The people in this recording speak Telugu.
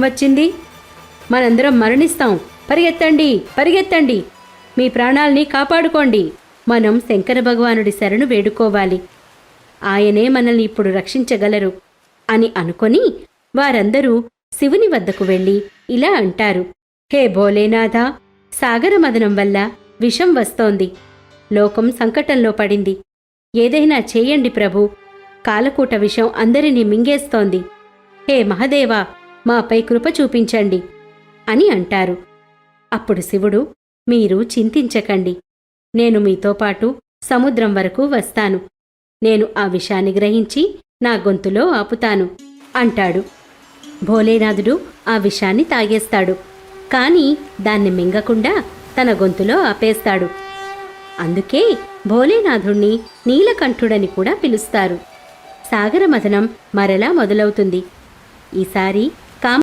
వచ్చింది, మనందరం మరణిస్తాం, పరిగెత్తండి పరిగెత్తండి, మీ ప్రాణాల్ని కాపాడుకోండి, మనం శంకర భగవానుడి శరణు వేడుకోవాలి, ఆయనే మనల్ని ఇప్పుడు రక్షించగలరు అని అనుకొని వారందరూ శివుని వద్దకు వెళ్ళి ఇలా అంటారు: హే భోలేనాథ, సాగరమదనం వల్ల విషం వస్తోంది, లోకం సంకటంలో పడింది, ఏదైనా చేయండి ప్రభు, కాలకూట విషం అందరినీ మింగేస్తోంది, హే మహదేవా, మాపై కృప చూపించండి అని అంటారు. అప్పుడు శివుడు: మీరు చింతించకండి, నేను మీతో పాటు సముద్రం వరకు వస్తాను, నేను ఆ విషాన్ని గ్రహించి నా గొంతులో ఆపుతాను అంటాడు. భోలేనాథుడు ఆ విషాన్ని తాగేస్తాడు, కాని దాన్ని మింగకుండా తన గొంతులో ఆపేస్తాడు. అందుకే భోలేనాథుణ్ణి నీలకంఠుడని కూడా పిలుస్తారు. సాగరమథనం మరలా మొదలవుతుంది. ఈసారి